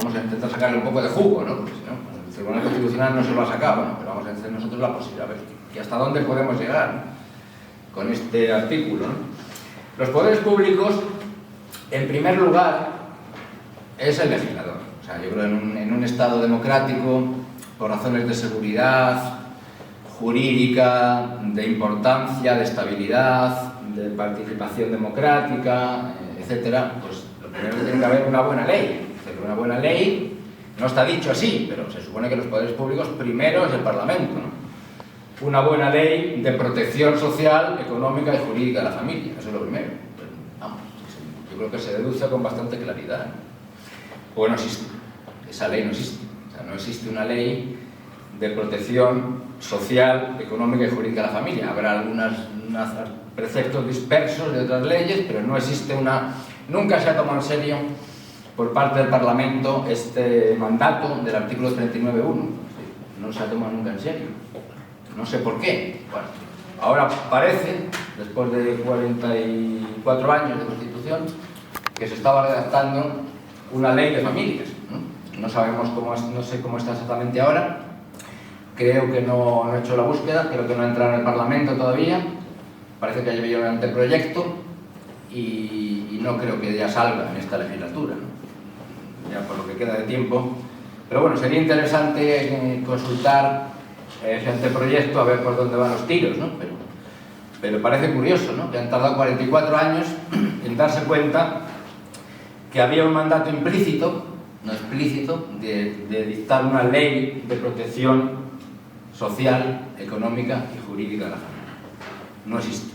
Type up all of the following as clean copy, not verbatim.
vamos a intentar sacarle un poco de jugo, ¿no? Porque si no, el Tribunal Constitucional no se lo ha sacado, ¿no? Pero vamos a hacer nosotros la posibilidad, a ver, y hasta dónde podemos llegar, ¿no? Con este artículo, ¿no? Los poderes públicos, en primer lugar, es el legislador. O sea, yo creo en un Estado democrático, por razones de seguridad jurídica, de importancia, de estabilidad, de participación democrática, etcétera, pues lo primero que tiene que haber una buena ley. Pero una buena ley no está dicho así, pero se supone que los poderes públicos primero es el Parlamento, ¿no? Una buena ley de protección social, económica y jurídica de la familia, eso es lo primero. Pero, vamos, yo creo que se deduce con bastante claridad, ¿no? O no existe, esa ley no existe. O sea, no existe una ley de protección social, económica y jurídica de la familia. Habrá algunos preceptos dispersos de otras leyes, pero no existe una... Nunca se ha tomado en serio por parte del Parlamento este mandato del artículo 39.1. No se ha tomado nunca en serio. No sé por qué. Bueno, ahora parece, después de 44 años de Constitución, que se estaba redactando una ley de familias. No sabemos cómo es, no sé cómo está exactamente ahora. Creo que no he hecho la búsqueda, creo que no ha entrado en el Parlamento todavía. Parece que ha llevado un anteproyecto y no creo que ya salga en esta legislatura, ¿no? Ya por lo que queda de tiempo. Pero bueno, sería interesante consultar ese anteproyecto a ver por dónde van los tiros, ¿no? Pero parece curioso, ¿no? Que han tardado 44 años en darse cuenta que había un mandato implícito, no explícito, de dictar una ley de protección social, económica y jurídica de la familia. No existe.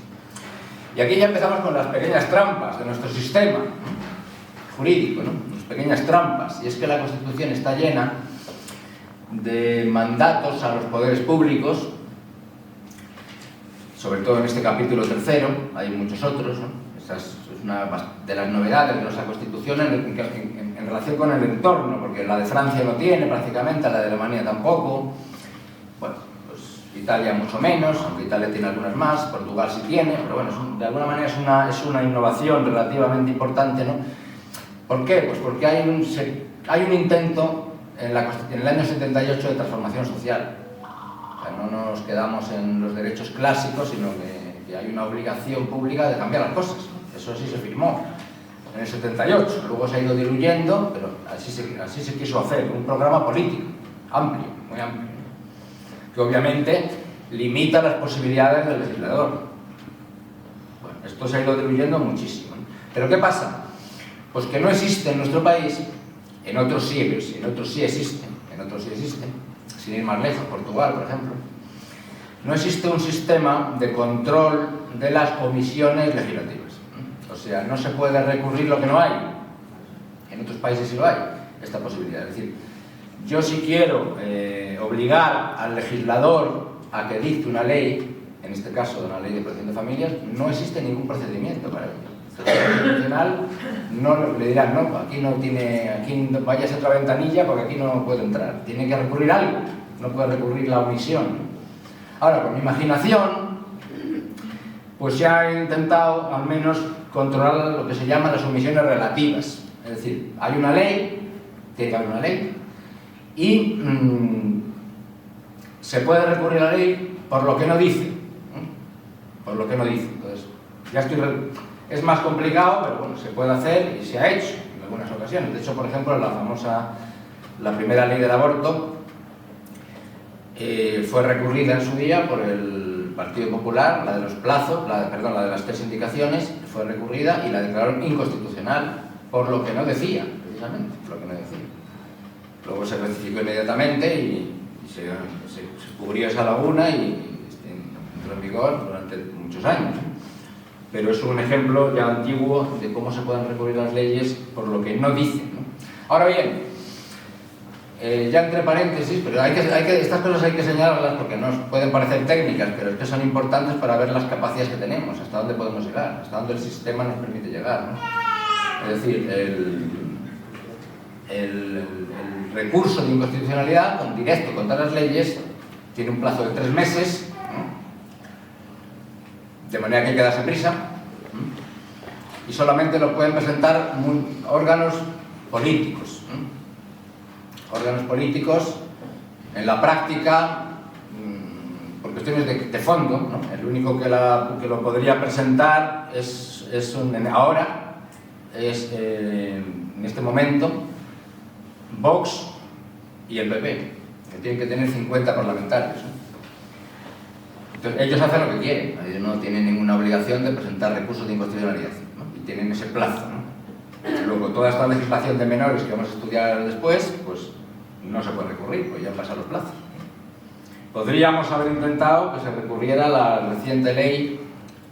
Y aquí ya empezamos con las pequeñas trampas de nuestro sistema jurídico, ¿no? Las pequeñas trampas. Y es que la Constitución está llena de mandatos a los poderes públicos, sobre todo en este capítulo tercero, hay muchos otros, ¿no? Esa es una de las novedades de nuestra Constitución en relación con el entorno, porque la de Francia no tiene prácticamente, la de Alemania tampoco. Bueno, pues Italia mucho menos, aunque Italia tiene algunas más, Portugal sí tiene, pero bueno, de alguna manera es una innovación relativamente importante, ¿no? ¿Por qué? Pues porque hay un intento en el año 78 de transformación social. O sea, no nos quedamos en los derechos clásicos, sino que hay una obligación pública de cambiar las cosas. Eso sí se firmó en el 78, luego se ha ido diluyendo, pero así se quiso hacer, un programa político, amplio, muy amplio, que obviamente limita las posibilidades del legislador. Bueno, esto se ha ido diluyendo muchísimo, ¿no? ¿Pero qué pasa? Pues que no existe en nuestro país, en otros sí existen, sin ir más lejos, Portugal, por ejemplo, no existe un sistema de control de las comisiones legislativas. O sea, no se puede recurrir lo que no hay. En otros países sí lo hay, esta posibilidad. Es decir, yo si quiero obligar al legislador a que dicte una ley, en este caso de una ley de protección de familias, no existe ningún procedimiento para ello. El Tribunal Constitucional no le dirán, no, aquí no tiene, aquí vayas a otra ventanilla porque aquí no puede entrar. Tiene que recurrir algo, no puede recurrir la omisión. Ahora, con mi imaginación, pues ya he intentado al menos controlar lo que se llaman las omisiones relativas. Es decir, hay una ley, tiene que haber una ley, y se puede recurrir a la ley por lo que no dice. Por lo que no dice. Entonces, es más complicado, pero bueno, se puede hacer y se ha hecho en algunas ocasiones. De hecho, por ejemplo, la primera ley del aborto fue recurrida en su día por el Partido Popular, la de los plazos, la de las 3 indicaciones, fue recurrida y la declararon inconstitucional por lo que no decía, precisamente, por lo que no decía. Luego se rectificó inmediatamente y se cubrió esa laguna y entró en vigor durante muchos años. Pero es un ejemplo ya antiguo de cómo se pueden recurrir las leyes por lo que no dicen, ¿no? Ahora bien, ya entre paréntesis, pero estas cosas hay que señalarlas porque nos pueden parecer técnicas, pero es que son importantes para ver las capacidades que tenemos, hasta dónde podemos llegar, hasta dónde el sistema nos permite llegar, ¿no? Es decir, el recurso de inconstitucionalidad directo contra las leyes tiene un plazo de 3 meses, ¿no? De manera que hay que darse prisa, ¿no? Y solamente lo pueden presentar órganos políticos, ¿no? órganos políticos, en la práctica, por cuestiones de fondo, ¿no? El único que lo podría presentar ahora es en este momento Vox y el PP, que tienen que tener 50 parlamentarios, ¿no? Entonces, ellos hacen lo que quieren, ellos no tienen ninguna obligación de presentar recursos de inconstitucionalidad, ¿no? Y tienen ese plazo, ¿no? Y luego, toda esta legislación de menores que vamos a estudiar después, pues no se puede recurrir, pues ya pasan los plazos. Podríamos haber intentado que se recurriera a la reciente ley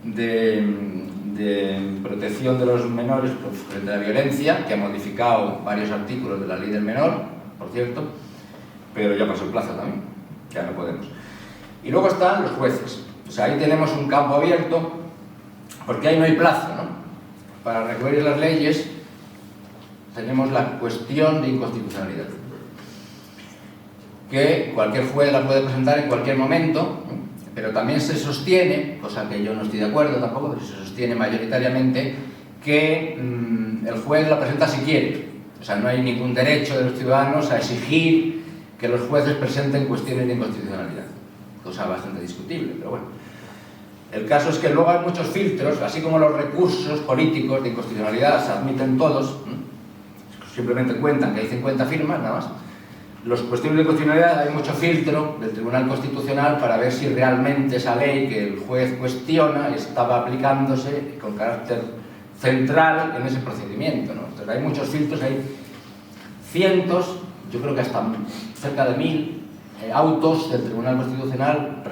de protección de los menores frente a la violencia, que ha modificado varios artículos de la ley del menor, por cierto, pero ya pasó el plazo también, ya no podemos. Y luego están los jueces. O sea, ahí tenemos un campo abierto, porque ahí no hay plazo, ¿no? Para recurrir las leyes tenemos la cuestión de inconstitucionalidad, que cualquier juez la puede presentar en cualquier momento, ¿no? Pero también se sostiene, cosa que yo no estoy de acuerdo tampoco, pero se sostiene mayoritariamente que el juez la presenta si quiere. O sea, no hay ningún derecho de los ciudadanos a exigir que los jueces presenten cuestiones de inconstitucionalidad. Cosa bastante discutible, pero bueno. El caso es que luego hay muchos filtros, así como los recursos políticos de inconstitucionalidad se admiten todos, simplemente cuentan que hay 50 firmas, nada más. Las cuestiones de inconstitucionalidad hay mucho filtro del Tribunal Constitucional para ver si realmente esa ley que el juez cuestiona estaba aplicándose con carácter central en ese procedimiento, ¿no? Entonces hay muchos filtros, hay cientos, yo creo que hasta cerca de 1000 autos del Tribunal Constitucional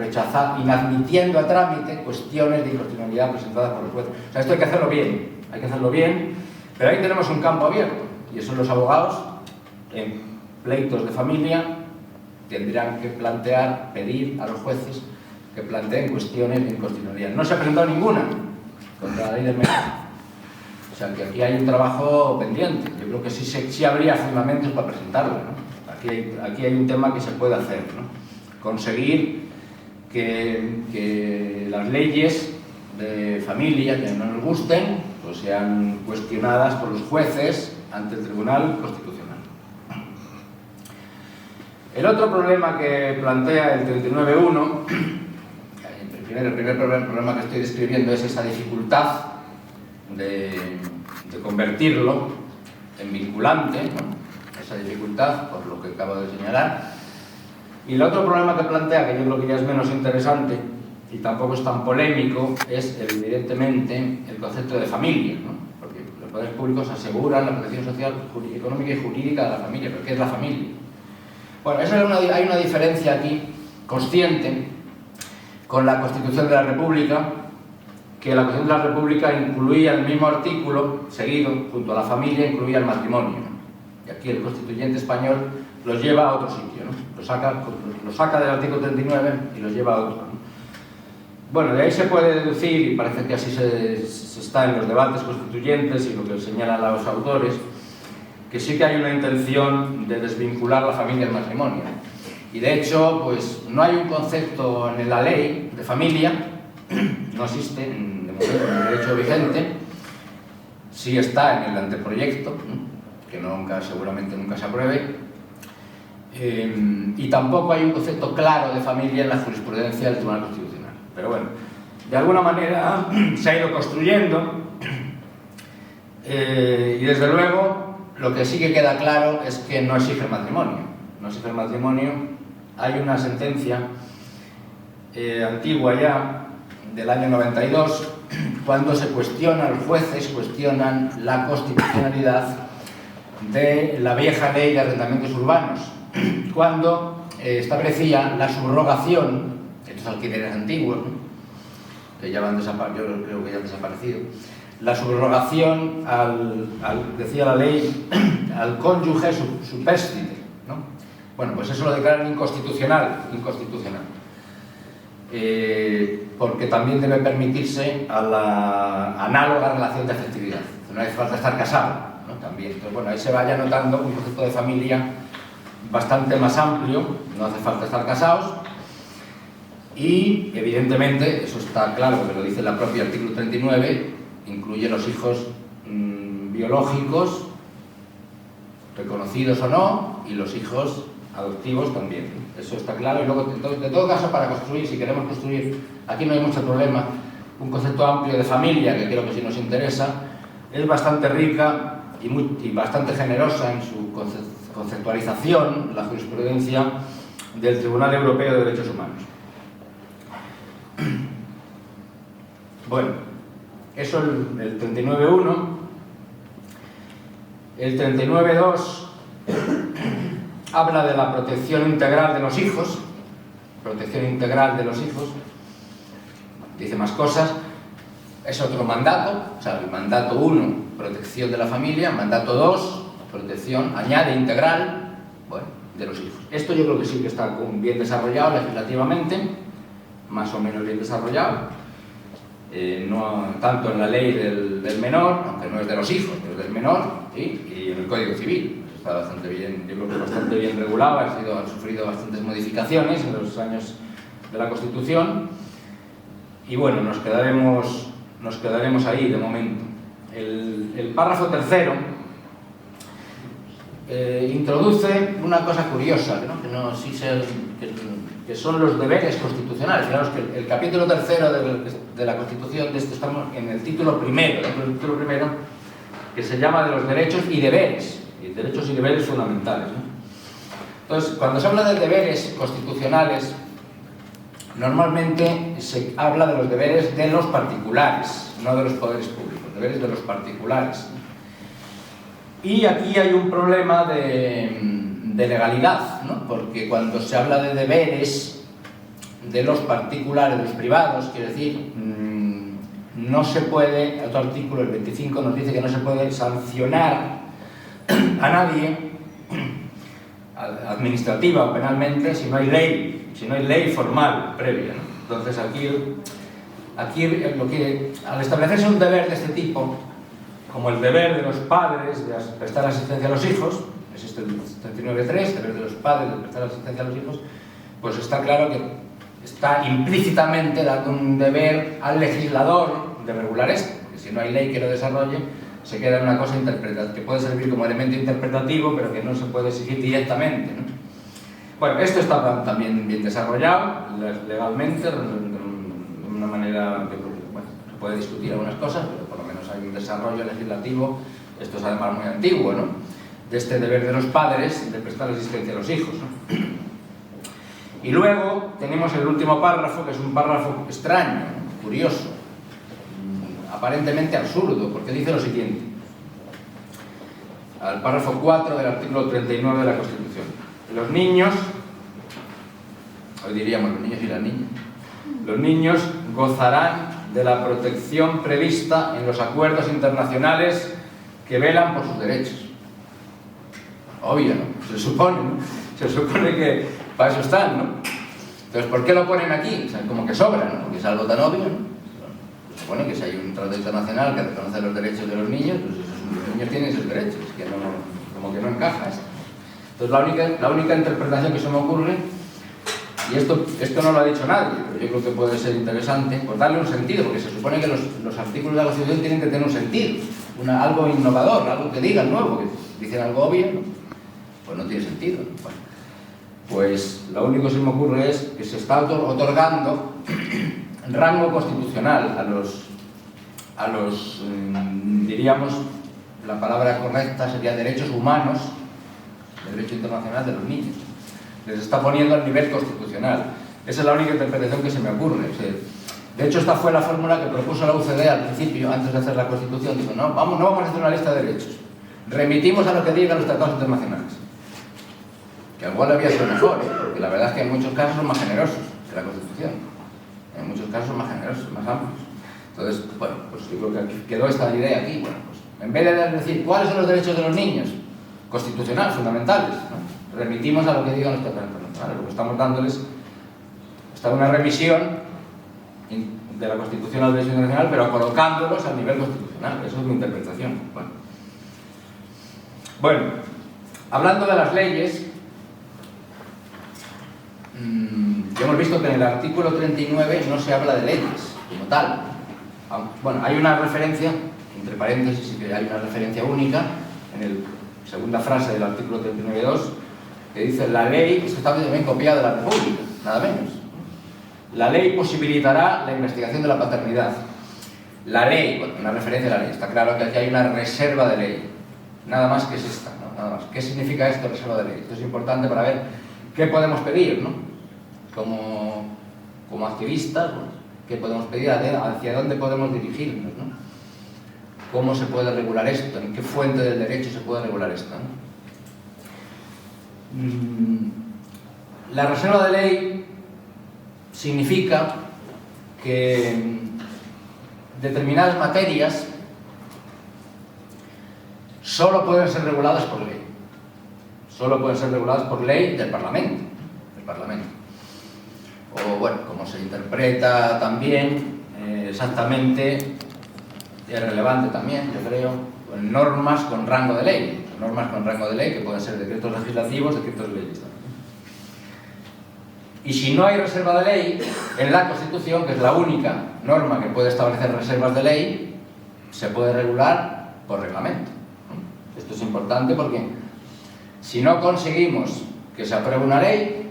inadmitiendo a trámite cuestiones de inconstitucionalidad presentadas por los jueces. O sea, esto hay que hacerlo bien, pero ahí tenemos un campo abierto, y eso los abogados, en pleitos de familia, tendrán que pedir a los jueces que planteen cuestiones de inconstitucionalidad. No se ha presentado ninguna contra la ley del menor. O sea, que aquí hay un trabajo pendiente. Yo creo que sí habría fundamentos para presentarlo, ¿no? Aquí hay un tema que se puede hacer, ¿no? Conseguir que las leyes de familia que no nos gusten, pues sean cuestionadas por los jueces ante el Tribunal Constitucional. El otro problema que plantea el 39.1, el primer problema que estoy describiendo, es esa dificultad de convertirlo en vinculante, ¿no? Esa dificultad, por lo que acabo de señalar. Y el otro problema que plantea, que yo creo que ya es menos interesante y tampoco es tan polémico, es evidentemente el concepto de familia, ¿no? Porque los poderes públicos aseguran la protección social, económica y jurídica de la familia. ¿Pero qué es la familia? Bueno, hay una diferencia aquí consciente con la Constitución de la República, que la Constitución de la República incluía el mismo artículo seguido, junto a la familia, incluía el matrimonio, ¿no? Y aquí el constituyente español los lleva a otro sitio, ¿no? Lo saca del artículo 39 y los lleva a otro, ¿no? Bueno, de ahí se puede deducir, y parece que así se está en los debates constituyentes y lo que señalan los autores, que sí que hay una intención de desvincular la familia del matrimonio. Y de hecho, pues no hay un concepto en la ley de familia, no existe de momento en el derecho vigente, sí está en el anteproyecto, que seguramente nunca se apruebe, y tampoco hay un concepto claro de familia en la jurisprudencia del Tribunal Constitucional. Pero bueno, de alguna manera se ha ido construyendo, y desde luego lo que sí que queda claro es que no exige el matrimonio. No exige el matrimonio. Hay una sentencia antigua ya, del año 92, cuando los jueces cuestionan la constitucionalidad de la vieja ley de arrendamientos urbanos, cuando establecía la subrogación, estos alquileres antiguos, ¿no? Que ya yo creo que ya han desaparecido, la subrogación decía la ley, al cónyuge supérstite, ¿no? Bueno, pues eso lo declaran inconstitucional, porque también debe permitirse a la análoga relación de afectividad. No hace falta estar casado, ¿no? También. Entonces, bueno, ahí se vaya notando un concepto de familia bastante más amplio, no hace falta estar casados, y evidentemente, eso está claro, que lo dice la propia artículo 39, incluye los hijos biológicos, reconocidos o no, y los hijos adoptivos también. Eso está claro. Y luego, de todo caso, para construir, si queremos construir, aquí no hay mucho problema, un concepto amplio de familia, que creo que sí nos interesa, es bastante rica y bastante generosa en su conceptualización, la jurisprudencia del Tribunal Europeo de Derechos Humanos. Bueno, eso el 39.1. El 39.2 habla de la protección integral de los hijos. Protección integral de los hijos. Dice más cosas. Es otro mandato. O sea, el mandato 1, protección de la familia. Mandato 2, protección, añade integral, bueno, de los hijos. Esto yo creo que sí que está bien desarrollado legislativamente, más o menos bien desarrollado. No tanto en la ley del menor, aunque no es de los hijos, pero es del menor, ¿sí? Y en el Código Civil. Está bastante bien, yo creo que bastante bien regulado, ha sufrido bastantes modificaciones en los años de la Constitución. Y bueno, nos quedaremos ahí de momento. El párrafo tercero introduce una cosa curiosa, ¿no? Que son los deberes constitucionales. Fijaros que el capítulo tercero de la Constitución, de esto estamos en el título primero, que se llama de los derechos y deberes, y derechos y deberes fundamentales, ¿no? Entonces, cuando se habla de deberes constitucionales, normalmente se habla de los deberes de los particulares, no de los poderes públicos, deberes de los particulares. Y aquí hay un problema de legalidad, ¿no? Porque cuando se habla de deberes de los particulares, de los privados, quiero decir, no se puede, otro artículo, el 25, nos dice que no se puede sancionar a nadie, administrativa o penalmente, si no hay ley formal previa, ¿no? Entonces aquí al establecerse un deber de este tipo, como el deber de los padres de prestar asistencia a los hijos, es este el 39.3, deber de los padres de prestar asistencia a los hijos, pues está claro que está implícitamente dando un deber al legislador de regular esto, porque si no hay ley que lo desarrolle, se queda en una cosa interpretativa, que puede servir como elemento interpretativo, pero que no se puede exigir directamente, ¿no? Bueno, esto está también bien desarrollado legalmente, de una manera que, bueno, se puede discutir algunas cosas, pero por lo menos hay un desarrollo legislativo, esto es además muy antiguo, ¿no?, de este deber de los padres de prestar asistencia a los hijos, ¿no? Y luego tenemos el último párrafo, que es un párrafo extraño, ¿no?, curioso, aparentemente absurdo, porque dice lo siguiente, al párrafo 4 del artículo 39 de la Constitución: los niños, hoy diríamos los niños y las niñas, los niños gozarán de la protección prevista en los acuerdos internacionales que velan por sus derechos. Obvio, ¿no? Se supone, ¿no? Se supone que para eso están, ¿no? Entonces, ¿por qué lo ponen aquí? O sea, como que sobra, ¿no? Porque es algo tan obvio, ¿no? Se supone que si hay un tratado internacional que reconoce los derechos de los niños, pues los niños tienen esos derechos, que no, como que no encaja esto. Entonces, la única interpretación que se me ocurre, y esto no lo ha dicho nadie, pero yo creo que puede ser interesante, pues darle un sentido, porque se supone que los artículos de la Constitución tienen que tener un sentido, algo innovador, algo que digan nuevo, que dicen algo obvio, ¿no? Pues no tiene sentido, ¿no? Bueno, pues lo único que se me ocurre es que se está otorgando rango constitucional a los diríamos, la palabra correcta sería derechos humanos, derecho internacional de los niños. Les está poniendo al nivel constitucional. Esa es la única interpretación que se me ocurre. O sea, de hecho, esta fue la fórmula que propuso la UCD al principio, antes de hacer la Constitución. Dijo, no vamos a hacer una lista de derechos. Remitimos a lo que digan los tratados internacionales. Que igual había sido mejor, porque la verdad es que en muchos casos son más generosos que la Constitución. En muchos casos son más generosos, más amplios. Entonces, bueno, pues yo creo que aquí quedó esta idea aquí. Bueno, pues en vez de decir cuáles son los derechos de los niños, constitucionales, fundamentales, ¿no?, remitimos a lo que digan los tratados internacionales. Lo que estamos dándoles está una remisión de la Constitución al derecho internacional, pero colocándolos al nivel constitucional. Eso es mi interpretación. Bueno, hablando de las leyes, ya hemos visto que en el artículo 39 no se habla de leyes como tal. Bueno, hay una referencia, entre paréntesis, sí que hay una referencia única en la segunda frase del artículo 39.2, que dice la ley, esto está también copiado de la República, nada menos. La ley posibilitará la investigación de la paternidad. La ley, bueno, una referencia a la ley, está claro que aquí hay una reserva de ley, nada más que es esta, ¿no? Nada más. ¿Qué significa esto, reserva de ley? Esto es importante para ver qué podemos pedir, ¿no? Como activistas, bueno, qué podemos pedir, hacia dónde podemos dirigirnos, ¿no? ¿Cómo se puede regular esto? ¿En qué fuente del derecho se puede regular esto, ¿no? La reserva de ley significa que determinadas materias solo pueden ser reguladas por ley. Solo pueden ser reguladas por ley del Parlamento. O bueno, como se interpreta también, exactamente, es relevante también, yo creo, normas con rango de ley. Normas con rango de ley que pueden ser decretos legislativos, decretos leyes también. Y si no hay reserva de ley, en la Constitución, que es la única norma que puede establecer reservas de ley, se puede regular por reglamento. Esto es importante porque si no conseguimos que se apruebe una ley,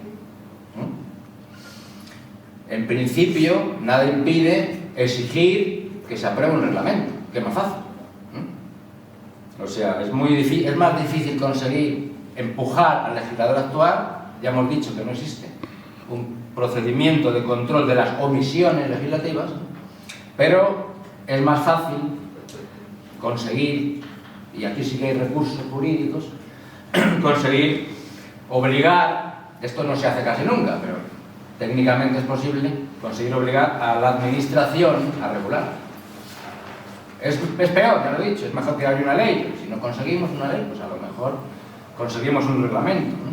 en principio nada impide exigir que se apruebe un reglamento, que es más fácil. O sea, es más difícil conseguir empujar al legislador a actuar, ya hemos dicho que no existe un procedimiento de control de las omisiones legislativas, pero es más fácil conseguir, y aquí sí que hay recursos jurídicos, conseguir obligar, esto no se hace casi nunca, pero técnicamente es posible conseguir obligar a la administración a regular. Es peor, ya lo he dicho, es mejor que haya una ley, pero si no conseguimos una ley, pues a lo mejor conseguimos un reglamento, ¿no?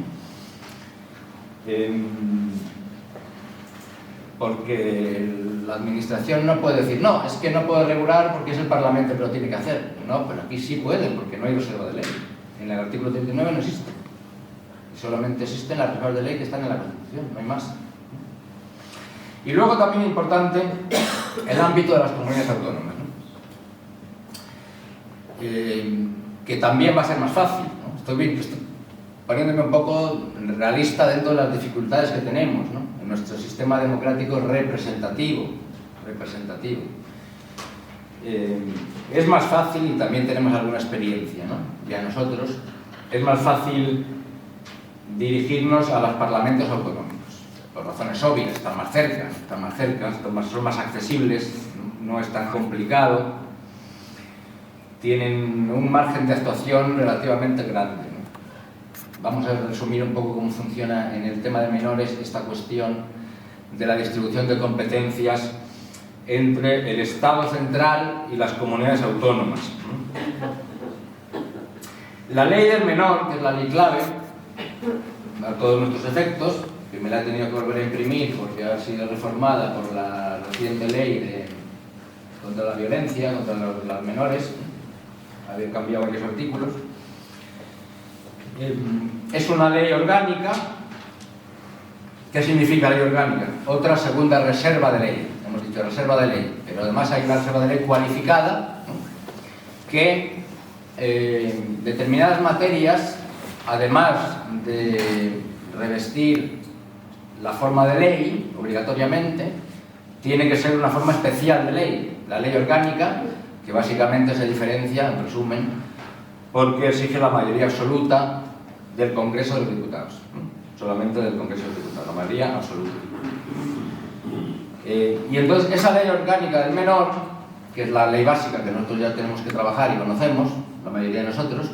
Porque la administración no puede decir, no, es que no puede regular porque es el Parlamento que lo tiene que hacer. No, pero aquí sí puede, porque no hay reserva de ley. En el artículo 39 no existe. Solamente existen las reservas de ley que están en la Constitución, no hay más. Y luego también importante el ámbito de las comunidades autónomas, ¿no? Que también va a ser más fácil, ¿no? Estoy poniéndome un poco realista dentro de las dificultades que tenemos, ¿no? En nuestro sistema democrático representativo. Es más fácil, y también tenemos alguna experiencia, ¿no? Ya nosotros, es más fácil dirigirnos a los parlamentos autonómicos, por razones obvias, están más cerca, son más accesibles, no es tan complicado, tienen un margen de actuación relativamente grande, ¿no? Vamos a resumir un poco cómo funciona en el tema de menores esta cuestión de la distribución de competencias entre el Estado central y las comunidades autónomas, ¿no? La ley del menor, que es la ley clave a todos nuestros efectos, que me la he tenido que volver a imprimir porque ha sido reformada por la reciente ley contra la violencia, contra los menores, había cambiado varios artículos. Es una ley orgánica. ¿Qué significa ley orgánica? Otra segunda reserva de ley. Hemos dicho reserva de ley, pero además hay una reserva de ley cualificada, ¿no? Que determinadas materias, además de revestir la forma de ley, obligatoriamente, tiene que ser una forma especial de ley. La ley orgánica, que básicamente se diferencia, en resumen, porque exige la mayoría absoluta del Congreso de los Diputados, ¿no? Solamente del Congreso de los Diputados, la mayoría absoluta. Y entonces esa ley orgánica del menor, que es la ley básica que nosotros ya tenemos que trabajar y conocemos, la mayoría de nosotros,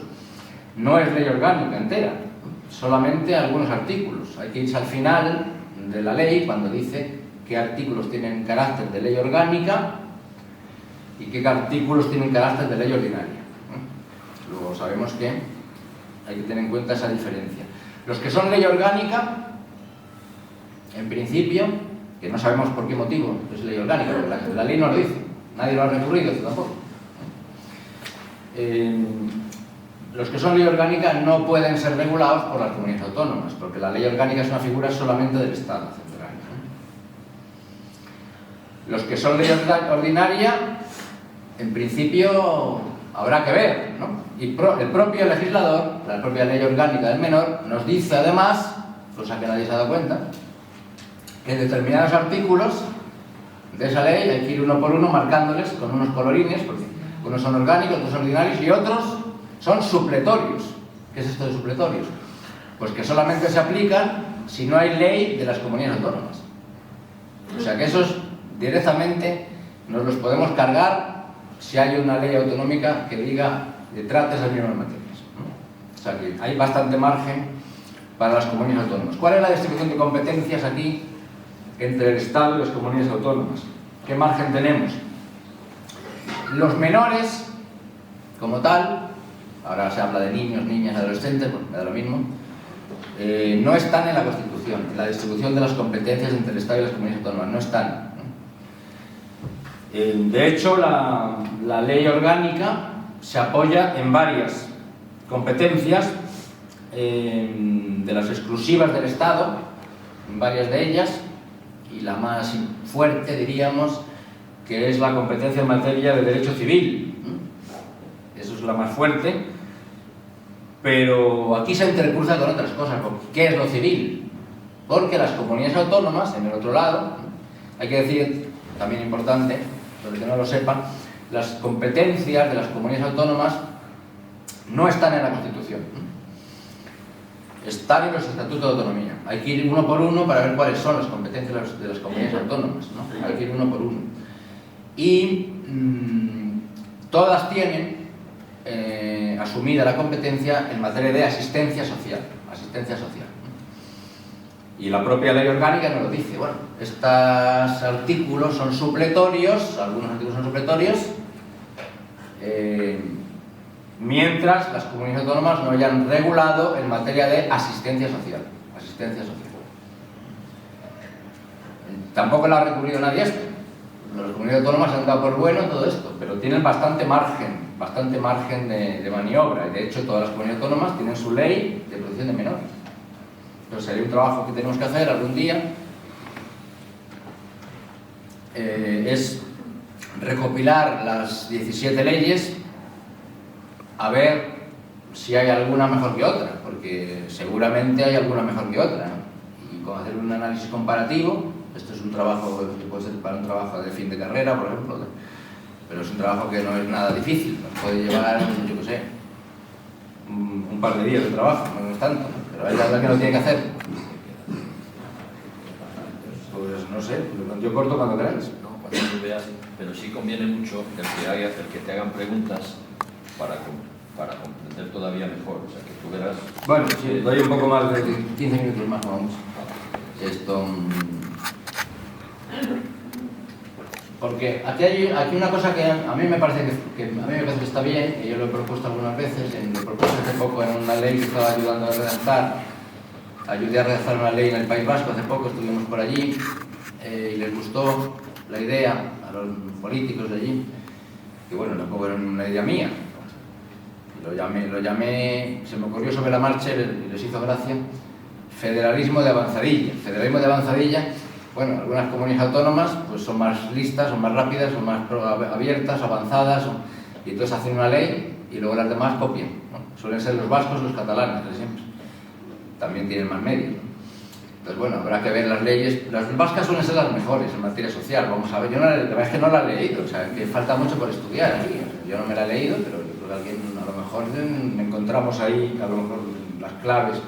no es ley orgánica entera, solamente algunos artículos. Hay que irse al final de la ley cuando dice qué artículos tienen carácter de ley orgánica y qué artículos tienen carácter de ley ordinaria. Luego sabemos que hay que tener en cuenta esa diferencia. Los que son ley orgánica, en principio, que no sabemos por qué motivo es ley orgánica, porque la ley no lo dice, nadie lo ha recurrido, esto tampoco. Los que son ley orgánica no pueden ser regulados por las comunidades autónomas, porque la ley orgánica es una figura solamente del Estado central, ¿no? Los que son ley ordinaria, en principio, habrá que ver, ¿no? Y el propio legislador, la propia ley orgánica del menor, nos dice además, cosa que nadie se ha dado cuenta, que en determinados artículos de esa ley hay que ir uno por uno marcándoles con unos colorines, porque unos son orgánicos, otros son ordinarios y otros son supletorios. ¿Qué es esto de supletorios? Pues que solamente se aplican si no hay ley de las comunidades autónomas. O sea que esos directamente nos los podemos cargar si hay una ley autonómica que diga que trate esas mismas materias, ¿no? O sea que hay bastante margen para las comunidades autónomas. ¿Cuál es la distribución de competencias aquí entre el Estado y las comunidades autónomas? ¿Qué margen tenemos? Los menores, como tal, ahora se habla de niños, niñas, adolescentes, bueno, me da lo mismo, no están en la Constitución, en la distribución de las competencias entre el Estado y las comunidades autónomas, no están, ¿no? De hecho, la ley orgánica se apoya en varias competencias de las exclusivas del Estado, en varias de ellas, y la más fuerte, diríamos, que es la competencia en materia de derecho civil. Eso es la más fuerte, pero aquí se entrecruza con otras cosas. ¿Qué es lo civil? Porque las comunidades autónomas, en el otro lado, hay que decir, también importante, para que no lo sepan, las competencias de las comunidades autónomas no están en la Constitución. Están en los estatutos de autonomía. Hay que ir uno por uno para ver cuáles son las competencias de las comunidades autónomas, ¿no? Hay que ir uno por uno. Y todas tienen asumida la competencia en materia de asistencia social. Asistencia social. Y la propia ley orgánica nos lo dice. Bueno, estos artículos son supletorios, algunos artículos son supletorios, mientras las comunidades autónomas no hayan regulado en materia de asistencia social. Asistencia social. Tampoco la ha recurrido nadie a esto. Las comunidades autónomas han dado por bueno todo esto, pero tienen bastante margen de maniobra. Y de hecho, todas las comunidades autónomas tienen su ley de protección de menores. Entonces, sería un trabajo que tenemos que hacer algún día. Es recopilar las 17 leyes, a ver si hay alguna mejor que otra, porque seguramente hay alguna mejor que otra, ¿no? Y con hacer un análisis comparativo, esto es un trabajo que puede ser para un trabajo de fin de carrera, por ejemplo, pero es un trabajo que no es nada difícil, nos puede llevar, yo qué sé, un par de días de trabajo, no es tanto, ¿no? Pero hay alguien que lo tiene que hacer. Pues no sé, yo corto cuando queráis. No, cuando tú veas, pero sí conviene mucho el que te hagan preguntas para comprender todavía mejor, o sea, que tú verás... Bueno, sí, doy un poco más de 15 minutos más, vamos. Esto... Porque aquí hay una cosa que a mí me parece que está bien, que yo lo he propuesto algunas veces, lo propuse hace poco en una ley que estaba ayudando a redactar, ayudé a redactar una ley en el País Vasco, hace poco estuvimos por allí, y les gustó la idea a los políticos de allí, que bueno, tampoco era una idea mía, lo llamé, se me ocurrió sobre la marcha y les hizo gracia, federalismo de avanzadilla. Federalismo de avanzadilla, bueno, algunas comunidades autónomas pues son más listas, son más rápidas, son más abiertas, avanzadas, y entonces hacen una ley y luego las demás copian, ¿no? Suelen ser los vascos, los catalanes, casi siempre. También tienen más medios, ¿no? Entonces, bueno, habrá que ver las leyes. Las vascas suelen ser las mejores en materia social, vamos a ver. Yo la verdad es que no la he leído, o sea, que falta mucho por estudiar aquí. Yo no me la he leído, pero yo creo que alguien, a lo mejor encontramos ahí, a lo mejor, las claves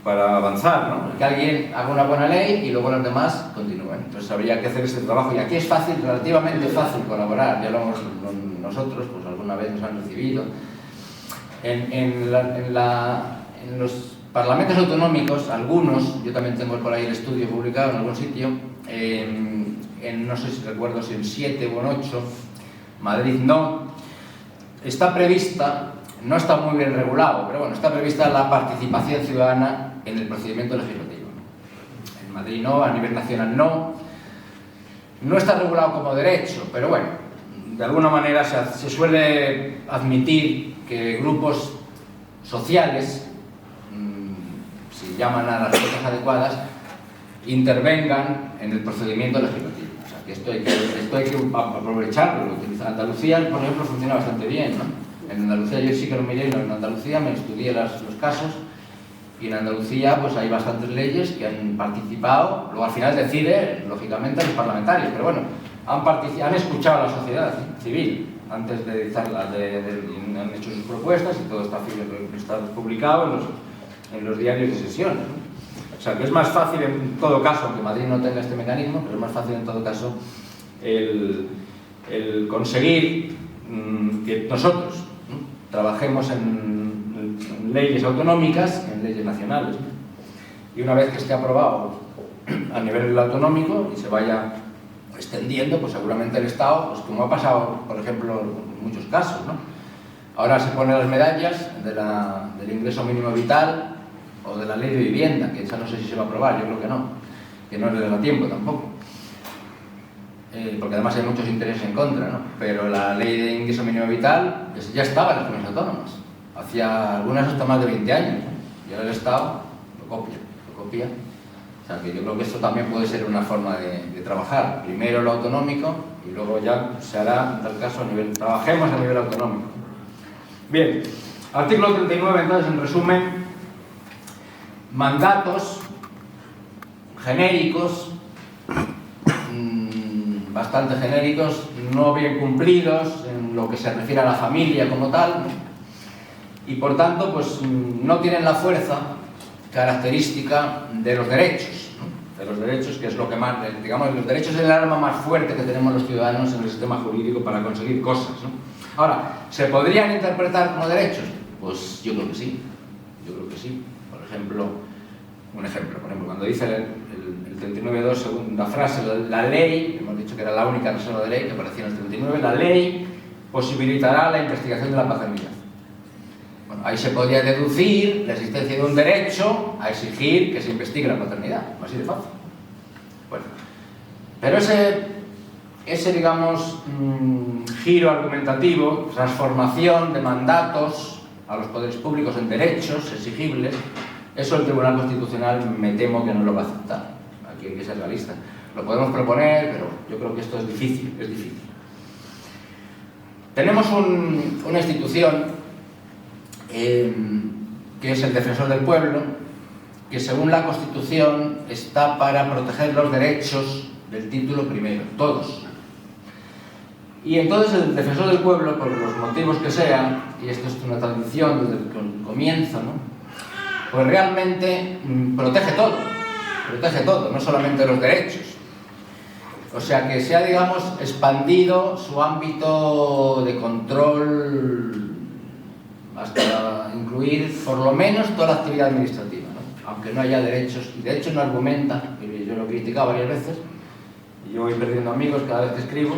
para avanzar, ¿no? Que alguien haga una buena ley y luego los demás continúen. Entonces habría que hacer este trabajo. Y aquí es fácil, relativamente fácil colaborar. Ya lo hemos nosotros, pues alguna vez nos han recibido. En los parlamentos autonómicos, algunos, yo también tengo por ahí el estudio publicado en algún sitio, no sé si recuerdo si en 7 o en 8, Madrid no, está prevista, no está muy bien regulado, pero bueno, está prevista la participación ciudadana en el procedimiento legislativo. En Madrid no, a nivel nacional no está regulado como derecho, pero bueno, de alguna manera se suele admitir que grupos sociales, si llaman a las cosas adecuadas, intervengan en el procedimiento legislativo. O sea, que esto hay que aprovecharlo. Andalucía, por ejemplo, funciona bastante bien, ¿no? En Andalucía yo sí que lo miré, en Andalucía me estudié los casos, y en Andalucía pues hay bastantes leyes que han participado, luego al final decide, lógicamente, los parlamentarios, pero bueno, han escuchado a la sociedad civil antes de dictarlas, han hecho sus propuestas y todo está publicado en los diarios de sesiones, ¿no? O sea, que es más fácil en todo caso, aunque Madrid no tenga este mecanismo, pero es más fácil en todo caso el conseguir que nosotros, ¿no?, trabajemos en leyes autonómicas, en leyes nacionales, ¿no? Y una vez que esté aprobado a nivel autonómico y se vaya extendiendo, pues seguramente el Estado, pues como ha pasado, por ejemplo, en muchos casos, ¿no? Ahora se ponen las medallas del ingreso mínimo vital o de la ley de vivienda, que esa no sé si se va a aprobar, yo creo que no les da tiempo tampoco, porque además hay muchos intereses en contra, ¿no? Pero la ley de ingreso mínimo vital ya estaba en las comunidades autónomas, hacía algunas hasta más de 20 años, ¿no? Y ahora el Estado lo copia. O sea, que yo creo que esto también puede ser una forma de trabajar. Primero lo autonómico y luego ya se hará, en tal caso, trabajemos a nivel autonómico. Bien, artículo 39, entonces, en resumen, mandatos genéricos, bastante genéricos, no bien cumplidos en lo que se refiere a la familia como tal, ¿no? Y por tanto, pues no tienen la fuerza característica de los derechos, ¿no? De los derechos, que es lo que más, digamos, los derechos es el arma más fuerte que tenemos los ciudadanos en el sistema jurídico para conseguir cosas, ¿no? Ahora, ¿se podrían interpretar como derechos? Pues yo creo que sí, Por ejemplo, cuando dice el 39.2, segunda frase, la ley, hemos dicho que era la única reserva de ley que aparecía en el 39, la ley posibilitará la investigación de la paternidad. Bueno, ahí se podría deducir la existencia de un derecho a exigir que se investigue la paternidad, así de fácil. Bueno, pero ese digamos, giro argumentativo, transformación de mandatos a los poderes públicos en derechos exigibles, eso el Tribunal Constitucional me temo que no lo va a aceptar. Aquí hay que ser realista. Lo podemos proponer, pero yo creo que esto es difícil. Tenemos una institución que es el Defensor del Pueblo, que según la Constitución está para proteger los derechos del título primero, todos. Y entonces el Defensor del Pueblo, por los motivos que sean, y esto es una tradición desde el comienzo, ¿no?, pues realmente protege todo, no solamente los derechos. O sea que se ha, digamos, expandido su ámbito de control hasta incluir por lo menos toda la actividad administrativa, ¿no? Aunque no haya derechos, y de hecho no argumenta, y yo lo he criticado varias veces, y yo voy perdiendo amigos cada vez que escribo,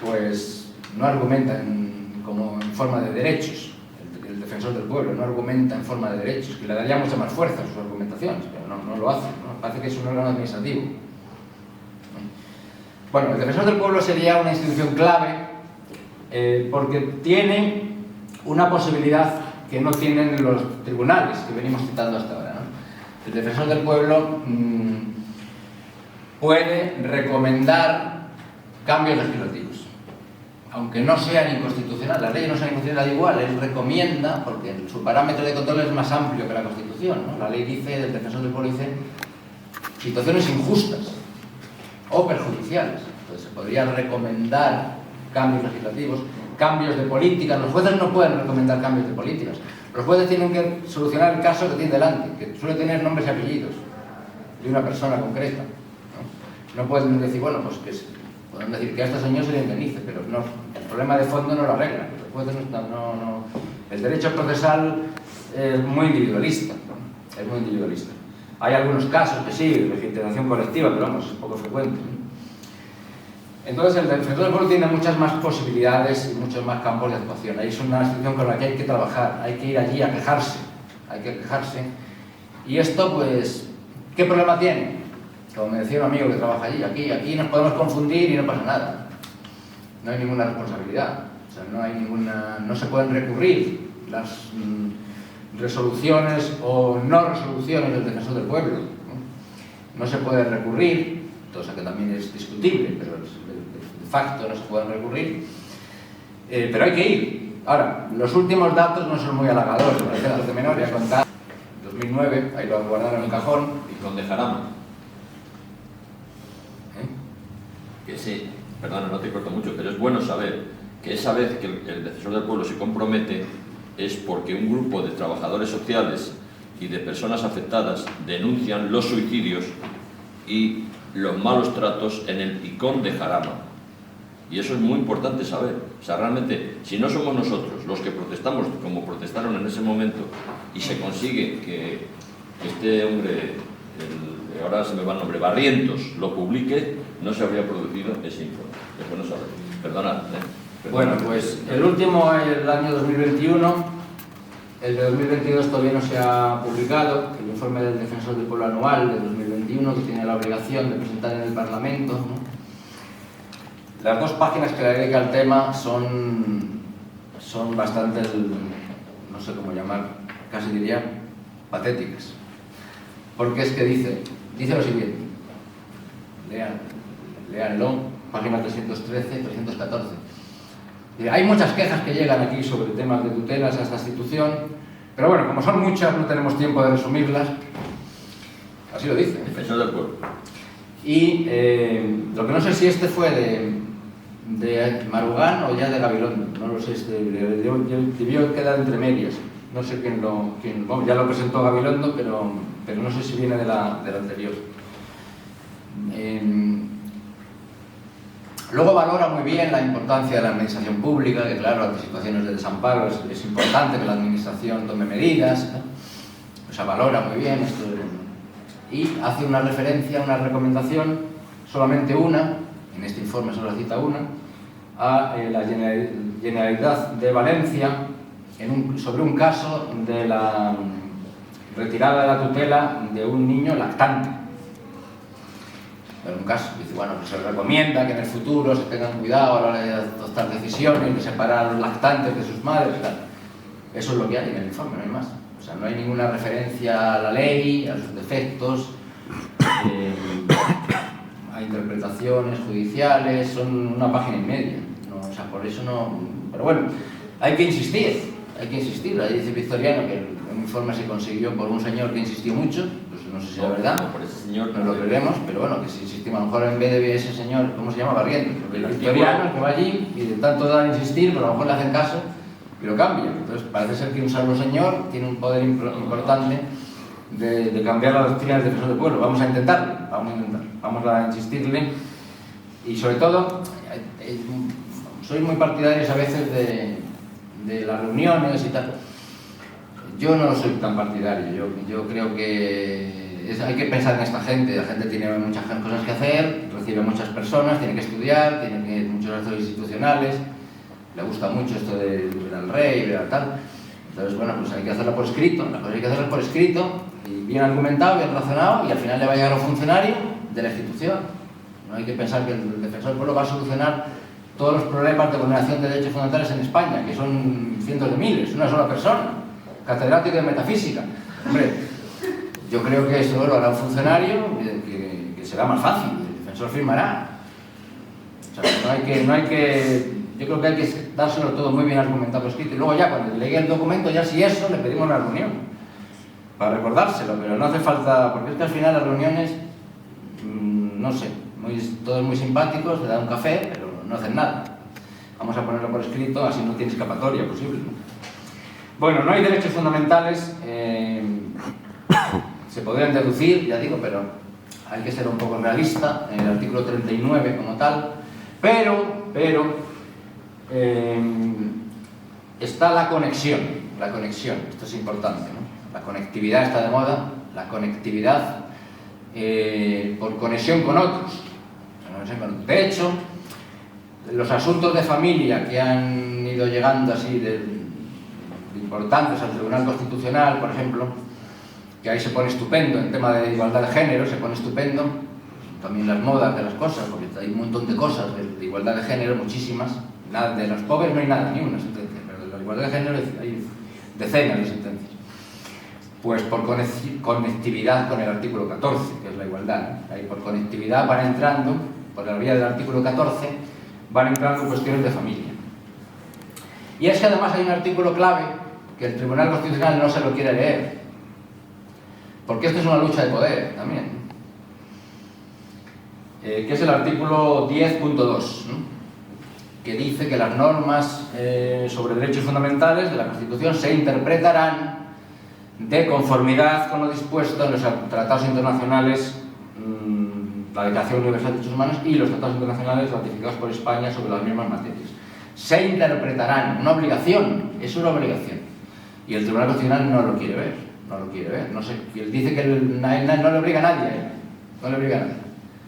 pues no argumenta como en forma de derechos. El Defensor del Pueblo no argumenta en forma de derechos, que le daría mucha más fuerza a sus argumentaciones, pero no lo hace, ¿no? Parece que es un órgano administrativo. Bueno, el Defensor del Pueblo sería una institución clave porque tiene una posibilidad que no tienen los tribunales que venimos citando hasta ahora, ¿no? El Defensor del Pueblo puede recomendar cambios legislativos, aunque no sean inconstitucionales. Las leyes no sean inconstitucionales igual, él recomienda, porque su parámetro de control es más amplio que la Constitución, ¿no? La ley dice, el Defensor del Pueblo dice, situaciones injustas o perjudiciales. Entonces se podría recomendar cambios legislativos, cambios de políticas. Los jueces no pueden recomendar cambios de políticas. Los jueces tienen que solucionar el caso que tienen delante, que suele tener nombres y apellidos de una persona concreta, ¿no? No pueden decir, bueno, pues que pueden decir que a este señor se le indemnice, pero no, el problema de fondo no lo arreglan. Los jueces el derecho procesal es muy individualista, ¿no? Es muy individualista. Hay algunos casos que sí, legitimación colectiva, pero vamos, es poco frecuente, ¿no? Entonces el Defensor del Pueblo tiene muchas más posibilidades y muchos más campos de actuación. Ahí es una institución con la que hay que trabajar, hay que ir allí a quejarse, Y esto, pues, ¿qué problema tiene? Como me decía un amigo que trabaja allí, aquí nos podemos confundir y no pasa nada. No hay ninguna responsabilidad, o sea, no se pueden recurrir las resoluciones o no resoluciones del Defensor del Pueblo, ¿no? No se puede recurrir, cosa que también es discutible, pero de facto no se pueden recurrir, pero hay que ir. Ahora, los últimos datos no son muy halagadores, por ejemplo, de menor, ya contar 2009, ahí lo guardaron en el cajón. Y con de Jarama. Que sí, perdona, no te corto mucho, pero es bueno saber que esa vez que el defensor del pueblo se compromete es porque un grupo de trabajadores sociales y de personas afectadas denuncian los suicidios y los malos tratos en el Picón de Jarama. Y eso es muy importante saber. O sea, realmente, si no somos nosotros los que protestamos como protestaron en ese momento y se consigue que este hombre, ahora se me va el nombre, Barrientos, lo publique, no se habría producido ese informe. Es bueno saber. Perdonad. Bueno, pues el último es el año 2021, el de 2022 todavía no se ha publicado, el informe del Defensor del Pueblo anual de 2021, que tiene la obligación de presentar en el Parlamento, ¿no? Las dos páginas que le dedica al tema son bastante, no sé cómo llamar, casi diría, patéticas. Porque es que dice lo siguiente, léanlo, página 313, 314. Hay muchas quejas que llegan aquí sobre temas de tutelas a esta institución, pero bueno, como son muchas, no tenemos tiempo de resumirlas. Así lo dice. Defensor del pueblo. Y lo que no sé si este fue de Marugán o ya de Gabilondo, no lo sé, debió quedar entre medias. No sé quién bueno, ya lo presentó Gabilondo, pero no sé si viene de la anterior. Luego valora muy bien la importancia de la administración pública, que claro, ante situaciones de desamparo es importante que la administración tome medidas, ¿no? O sea, valora muy bien esto. Y hace una referencia, una recomendación, solamente una, en este informe solo cita una, a la Generalidad de Valencia sobre un caso de la retirada de la tutela de un niño lactante. En un caso, dice, bueno, pues se recomienda que en el futuro se tengan cuidado a la hora de adoptar decisiones, de separar a los lactantes de sus madres, tal. Eso es lo que hay en el informe, no hay más. O sea, no hay ninguna referencia a la ley, a sus defectos, a interpretaciones judiciales, son una página y media. No, o sea, por eso no... Pero bueno, hay que insistir. Ahí dice Victoriano que el informe se consiguió por un señor que insistió mucho, pues no sé si es verdad, por ese señor no lo veremos, pero bueno, que si insistimos, a lo mejor en vez de ese señor, ¿cómo se llama? Barrientos, porque el Victoriano que va allí y de tanto dar a insistir, pero a lo mejor le hacen caso y lo cambian. Entonces parece ser que un salvo señor tiene un poder importante de cambiar la doctrina del defensor del pueblo. Vamos a intentarlo, vamos a insistirle y sobre todo, soy muy partidario a veces de las reuniones y tal. Yo no soy tan partidario, yo creo que hay que pensar en esta gente, la gente tiene muchas cosas que hacer, recibe muchas personas, tiene que estudiar, tiene muchos actos institucionales, le gusta mucho esto de ver al rey, ver al tal. Entonces, bueno, pues hay que hacerlo por escrito, las cosas hay que hacerlas por escrito, y bien argumentado, bien razonado, y al final le va a llegar a un funcionario de la institución. No hay que pensar que el defensor del pueblo va a solucionar todos los problemas de vulneración de derechos fundamentales en España, que son cientos de miles, una sola persona, catedrático de metafísica. Hombre, yo creo que eso lo hará un funcionario que será más fácil, el defensor firmará. O sea, yo creo que hay que dárselo todo muy bien argumentado escrito, y luego ya cuando llegue el documento, ya si eso, le pedimos una reunión para recordárselo, pero no hace falta, porque es que al final las reuniones, no sé, todos muy simpáticos, le dan un café, pero no hacen nada. Vamos a ponerlo por escrito, así no tiene escapatoria posible, ¿no? Bueno, no hay derechos fundamentales, se podrían deducir, ya digo, pero hay que ser un poco realista, en el artículo 39 como tal, pero está la conexión, esto es importante, ¿no? La conectividad está de moda, la conectividad por conexión con otros. De hecho, los asuntos de familia que han ido llegando así de importantes al Tribunal Constitucional, por ejemplo, que ahí se pone estupendo en tema de igualdad de género, se pone estupendo, también las modas de las cosas, porque hay un montón de cosas de igualdad de género, muchísimas. Nada, de los pobres no hay nada, ni una sentencia, pero de la igualdad de género hay decenas de sentencias. Pues por conectividad con el artículo 14, que es la igualdad, ¿no? Ahí por conectividad van entrando, por la vía del artículo 14, van entrando cuestiones de familia. Y es que además hay un artículo clave que el Tribunal Constitucional no se lo quiere leer, porque esto es una lucha de poder también, que es el artículo 10.2, ¿no? Que dice que las normas sobre derechos fundamentales de la Constitución se interpretarán de conformidad con lo dispuesto en los tratados internacionales, la Declaración Universal de Derechos Humanos y los tratados internacionales ratificados por España sobre las mismas materias. Se interpretarán, una obligación, es una obligación. Y el Tribunal Constitucional no lo quiere ver, no lo quiere ver. No sé, él dice que no le obliga a nadie, no le obliga a nadie.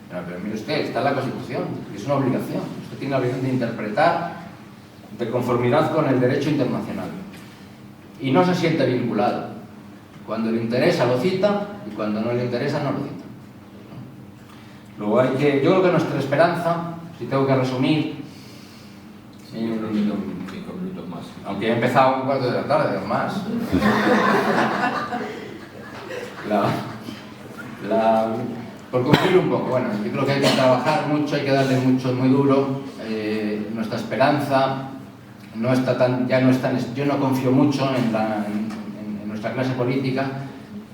Pero mire usted, está en la Constitución, es una obligación. Usted tiene la obligación de interpretar de conformidad con el derecho internacional. Y no se siente vinculado. Cuando le interesa lo cita y cuando no le interesa no lo cita. Luego yo creo que nuestra esperanza, si tengo que resumir, 5 minutos más. Aunque he empezado 1:15 de la tarde o más. Por concluir un poco, bueno, yo creo que hay que trabajar mucho, hay que darle mucho, muy duro. Nuestra esperanza no está tan, ya no es tan, yo no confío mucho en nuestra clase política,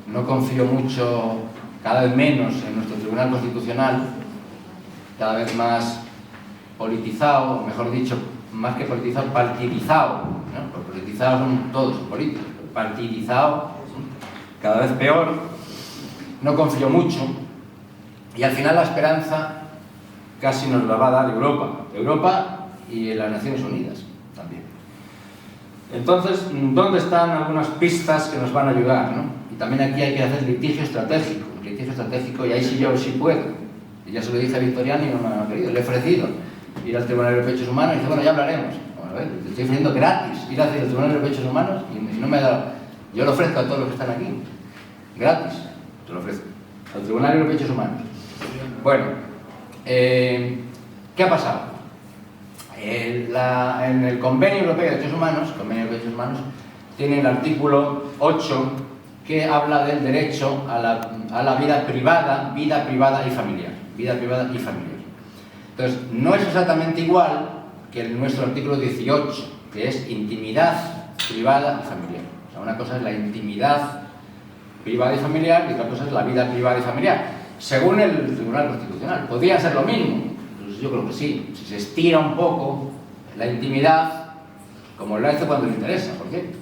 no confío mucho, cada vez menos en nuestro Tribunal Constitucional, cada vez más politizado, o mejor dicho, más que politizado, partidizado, ¿no? Porque politizados son todos políticos, partidizado, cada vez peor, no confío mucho, y al final la esperanza casi nos la va a dar Europa y las Naciones Unidas también. Entonces, ¿dónde están algunas pistas que nos van a ayudar, ¿no? Y también aquí hay que hacer litigio estratégico, y ahí sí yo sí puedo. Y ya se lo dije a Victoriano y no me ha querido, le he ofrecido ir al Tribunal de Derechos Humanos y dice, bueno, ya hablaremos. Bueno, a ver, te estoy ofreciendo gratis ir al Tribunal de Derechos Humanos y no me ha dado. Yo lo ofrezco a todos los que están aquí, gratis, te lo ofrezco, al Tribunal de Derechos Humanos. Bueno, ¿qué ha pasado? En el Convenio Europeo de Derechos Humanos, tiene el artículo 8 que habla del derecho a la vida privada y familiar. Entonces, no es exactamente igual que nuestro artículo 18, que es intimidad privada y familiar. O sea, una cosa es la intimidad privada y familiar y otra cosa es la vida privada y familiar. Según el Tribunal Constitucional, ¿podría ser lo mismo? Pues yo creo que sí. Si se estira un poco la intimidad, como lo hace cuando le interesa, por cierto.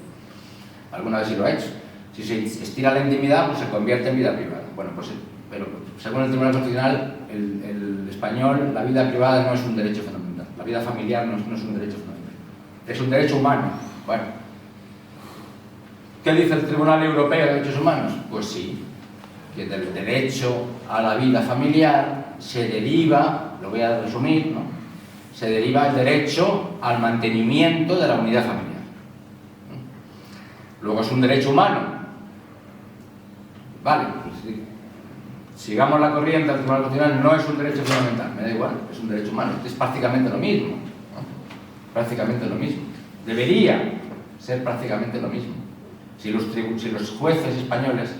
Alguna vez sí lo ha hecho. Si se estira la intimidad, pues se convierte en vida privada. Bueno, pues pero según el Tribunal Constitucional, el español, la vida privada no es un derecho fundamental. La vida familiar no es un derecho fundamental. Es un derecho humano. Bueno. ¿Qué dice el Tribunal Europeo de Derechos Humanos? Pues sí, que del derecho a la vida familiar se deriva, lo voy a resumir, ¿no? Se deriva el derecho al mantenimiento de la unidad familiar. Luego es un derecho humano. Vale, pues sí. Sigamos la corriente del Tribunal Constitucional, no es un derecho fundamental, me da igual, es un derecho humano, es prácticamente lo mismo, ¿no? Prácticamente lo mismo. Debería ser prácticamente lo mismo. Si los jueces españoles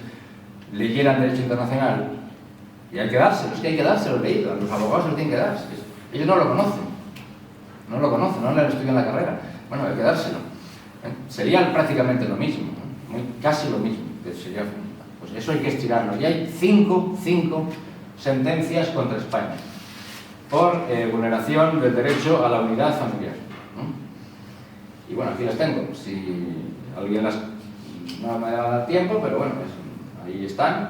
leyeran derecho internacional, y hay que dárselo, es que hay que dárselo leído, a los abogados se lo tienen que dar, ellos no lo conocen, no lo estudian en la carrera, bueno, hay que dárselo. Sería prácticamente lo mismo, ¿no? Casi lo mismo, sería. Pues eso hay que estirarlo. Y hay cinco sentencias contra España por vulneración del derecho a la unidad familiar, ¿no? Y bueno, aquí las tengo. Si alguien no me da tiempo, pero bueno, pues ahí están,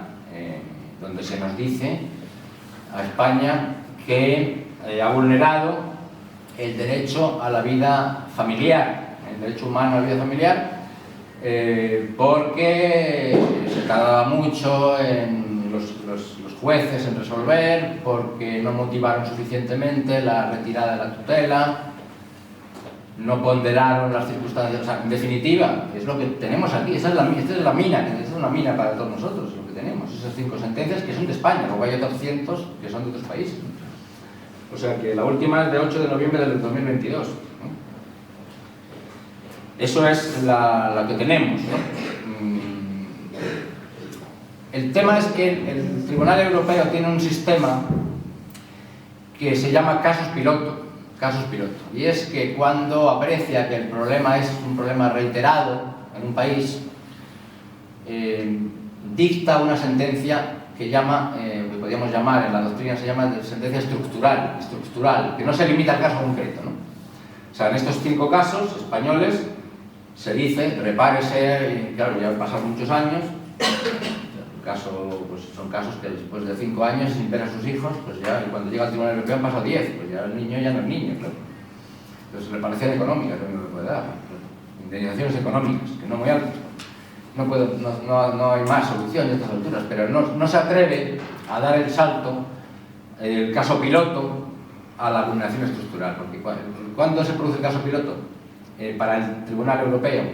donde se nos dice a España que ha vulnerado el derecho a la vida familiar, el derecho humano a la vida familiar, porque se tardaba mucho en los jueces en resolver, porque no motivaron suficientemente la retirada de la tutela, no ponderaron las circunstancias. O sea, en definitiva, es lo que tenemos aquí. Esta es una mina para todos nosotros, lo que tenemos. Esas 5 sentencias que son de España, luego hay otros cientos que son de otros países. O sea que la última es de 8 de noviembre del 2022. Eso es la que tenemos, ¿no? El tema es que el Tribunal Europeo tiene un sistema que se llama casos piloto. casos piloto. Y es que cuando aprecia que el problema es un problema reiterado en un país, dicta una sentencia que llama, que podríamos llamar, en la doctrina se llama sentencia estructural, que no se limita al caso concreto, ¿no? O sea, en estos 5 casos españoles se dice, repárese, y claro, ya han pasado muchos años, el caso, pues son casos que después de 5 años sin ver a sus hijos, pues ya, y cuando llega al Tribunal Europeo han pasado 10, pues ya el niño ya no es niño, claro. Entonces, reparación económica, que no le puede dar, claro. Indemnizaciones económicas, que no muy altas. No hay más solución a estas alturas, pero no se atreve a dar el salto, el caso piloto, a la vulneración estructural. Porque ¿cuándo se produce el caso piloto? Para el Tribunal Europeo,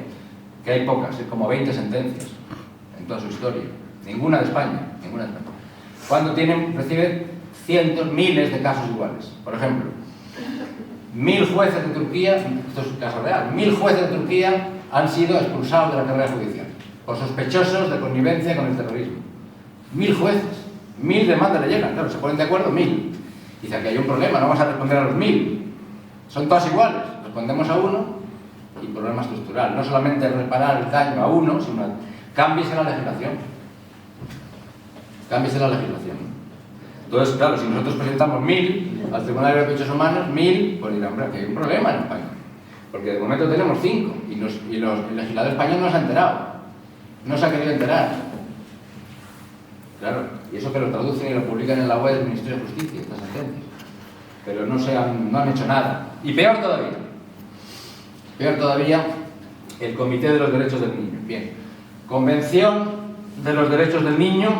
que hay pocas, es como 20 sentencias en toda su historia. Ninguna de España. Cuando recibe cientos, miles de casos iguales. Por ejemplo, 1000 jueces de Turquía, esto es un caso real, 1000 jueces de Turquía han sido expulsados de la carrera judicial por sospechosos de connivencia con el terrorismo. 1000 jueces, 1000 demandas le llegan, claro, se ponen de acuerdo 1000. Dice que hay un problema, no vas a responder a los 1000. Son todas iguales, respondemos a uno y problema estructural. No solamente reparar el daño a uno, sino cámbiese la legislación. Cámbiese la legislación. Entonces, claro, si nosotros presentamos 1000 al Tribunal de Derechos Humanos, 1000, pues dirán, hombre, que hay un problema en España. Porque de momento tenemos 5 y el legislador español no se ha enterado. No se ha querido enterar. Claro, y eso que lo traducen y lo publican en la web del Ministerio de Justicia, estas sentencias. Pero no han hecho nada. Y peor todavía, el Comité de los Derechos del Niño. Bien, Convención de los Derechos del Niño.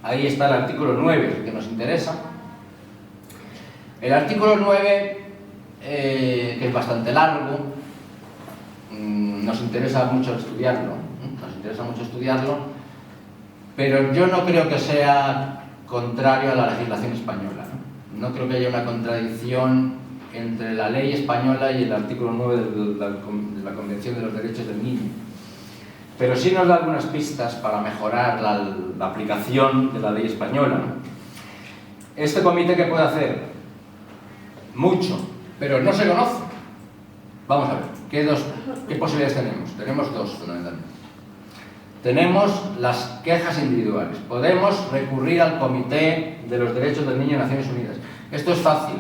Ahí está el artículo 9, que nos interesa. El artículo 9, que es bastante largo, nos interesa mucho estudiarlo. Pero yo no creo que sea contrario a la legislación española. No creo que haya una contradicción entre la ley española y el artículo 9 de la Convención de los Derechos del Niño. Pero sí nos da algunas pistas para mejorar la aplicación de la ley española. ¿Este comité qué puede hacer? Mucho, pero no se conoce. Vamos a ver, ¿qué posibilidades tenemos? Tenemos 2, fundamentalmente. Tenemos las quejas individuales. Podemos recurrir al Comité de los Derechos del Niño de Naciones Unidas. Esto es fácil,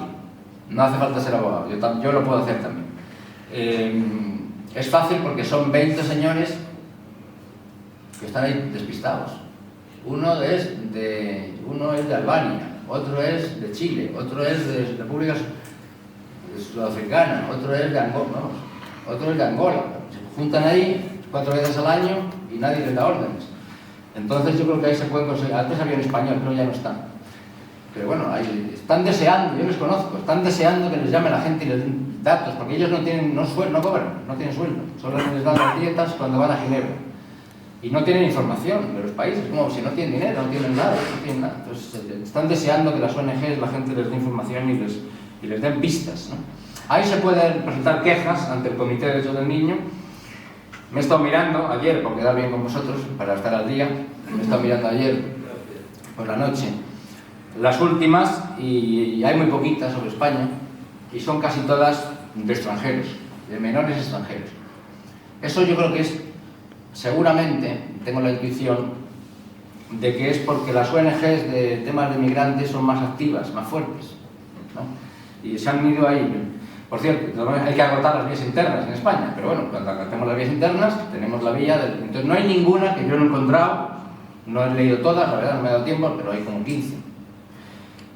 no hace falta ser abogado, yo lo puedo hacer también. Es fácil porque son 20 señores que están ahí despistados. Uno es de Albania, otro es de Chile, otro es de República Sudafricana, otro es de Angola, Se juntan ahí 4 veces al año y nadie les da órdenes. Entonces yo creo que ahí se pueden conseguir. Antes había en español, pero ya no están. Pero bueno, ahí están deseando, yo les conozco, están deseando que les llame la gente y les den datos, porque ellos no cobran, no tienen sueldo, solo les dan las dietas cuando van a Ginebra. Y no tienen información de los países, como si no tienen dinero, no tienen nada. Entonces están deseando que las ONGs, la gente les dé información y les den pistas, ¿no? Ahí se pueden presentar quejas ante el Comité de Derechos del Niño. Me he estado mirando ayer, por quedar bien con vosotros, para estar al día, me he estado mirando ayer por la noche las últimas, y hay muy poquitas sobre España, y son casi todas de extranjeros, de menores extranjeros. Eso yo creo que es, seguramente, tengo la intuición, de que es porque las ONGs de temas de migrantes son más activas, más fuertes, ¿no? Y se han ido ahí. Por cierto, hay que agotar las vías internas en España, pero bueno, cuando agotemos las vías internas, tenemos la vía del... Entonces no hay ninguna que yo no he encontrado, no he leído todas, la verdad no me ha dado tiempo, pero hay como 15.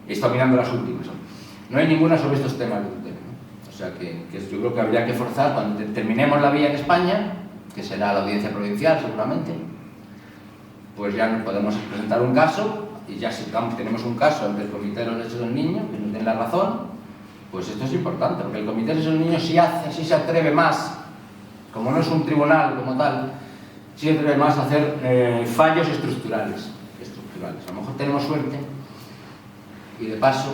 He estado mirando las últimas. No hay ninguna sobre estos temas de tutela, ¿no? O sea que yo creo que habría que forzar, cuando terminemos la vía en España, que será la audiencia provincial seguramente, pues ya nos podemos presentar un caso, y ya si tenemos un caso ante el Comité de los Derechos del Niño, que nos den la razón, pues esto es importante, porque el Comité de Derechos del Niño sí se atreve más, como no es un tribunal como tal, sí se atreve más a hacer fallos estructurales. A lo mejor tenemos suerte y de paso,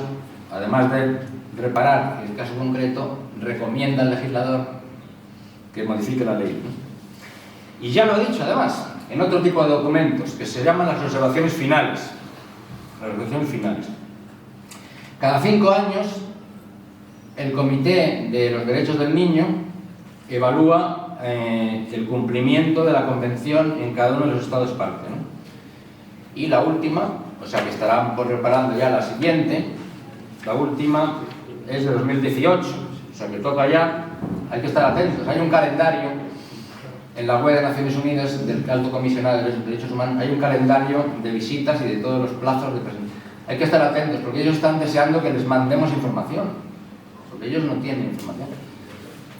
además de reparar el caso concreto, recomienda al legislador que modifique la ley, ¿no? Y ya lo he dicho además, en otro tipo de documentos que se llaman las observaciones finales. Las observaciones finales. Cada 5 años, el Comité de los Derechos del Niño evalúa el cumplimiento de la Convención en cada uno de los Estados parte, ¿no? Y la última, o sea que estarán preparando ya la siguiente, la última es de 2018, o sea que toca ya, hay que estar atentos. Hay un calendario en la web de Naciones Unidas del Alto Comisionado de los Derechos Humanos, hay un calendario de visitas y de todos los plazos de presentación. Hay que estar atentos porque ellos están deseando que les mandemos información, porque ellos no tienen información.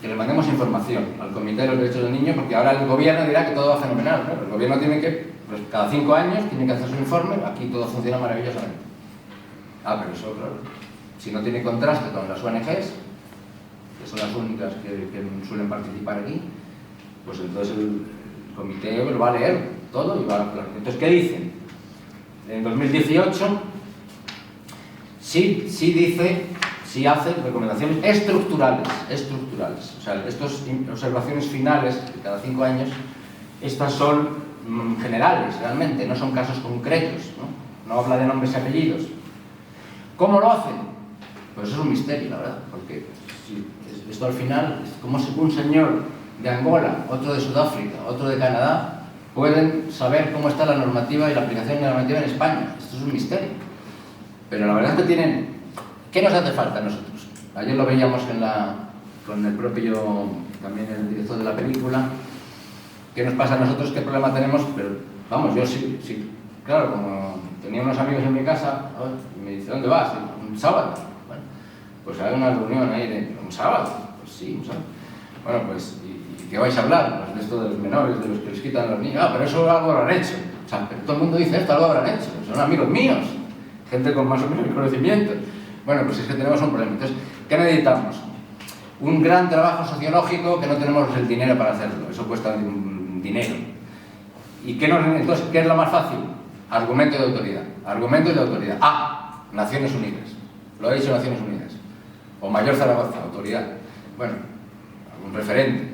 Que les mandemos información al Comité de los Derechos del Niño, porque ahora el gobierno dirá que todo va fenomenal, ¿no? El gobierno tiene que, pues cada 5 años, tiene que hacer su informe, aquí todo funciona maravillosamente. Pero eso, claro, si no tiene contraste con las ONGs, que son las únicas que suelen participar aquí, pues entonces el comité lo va a leer todo y va a... Entonces, ¿qué dicen? En 2018 sí dice, sí hace recomendaciones estructurales, o sea, estas observaciones finales de cada 5 años, estas son generales realmente, no son casos concretos, no habla de nombres y apellidos. ¿Cómo lo hacen? Pues eso es un misterio, la verdad, porque esto al final es como si un señor de Angola, otro de Sudáfrica, otro de Canadá, pueden saber cómo está la normativa y la aplicación de la normativa en España. Esto es un misterio. Pero la verdad es que tienen... ¿Qué nos hace falta a nosotros? Ayer lo veíamos con el propio, también el director de la película. ¿Qué nos pasa a nosotros? ¿Qué problema tenemos? Pero vamos, yo sí, claro, como tenía unos amigos en mi casa, y me dice, ¿dónde vas? Un sábado. Bueno, pues hay una reunión ahí de un sábado. Pues sí, un sábado. Bueno, pues, ¿y qué vais a hablar? Pues de esto de los menores, de los que les quitan a los niños. Pero eso algo habrán hecho. O sea, pero todo el mundo dice esto, algo habrán hecho. Son amigos míos, gente con más o menos conocimientos. Bueno, pues es que tenemos un problema. Entonces, ¿qué necesitamos? Un gran trabajo sociológico que no tenemos el dinero para hacerlo. Eso cuesta dinero. ¿Y entonces, qué es lo más fácil? Argumento de autoridad. Argumentos de autoridad. Naciones Unidas. Lo ha dicho Naciones Unidas. O Mayor Zaragoza, autoridad. Bueno, algún referente.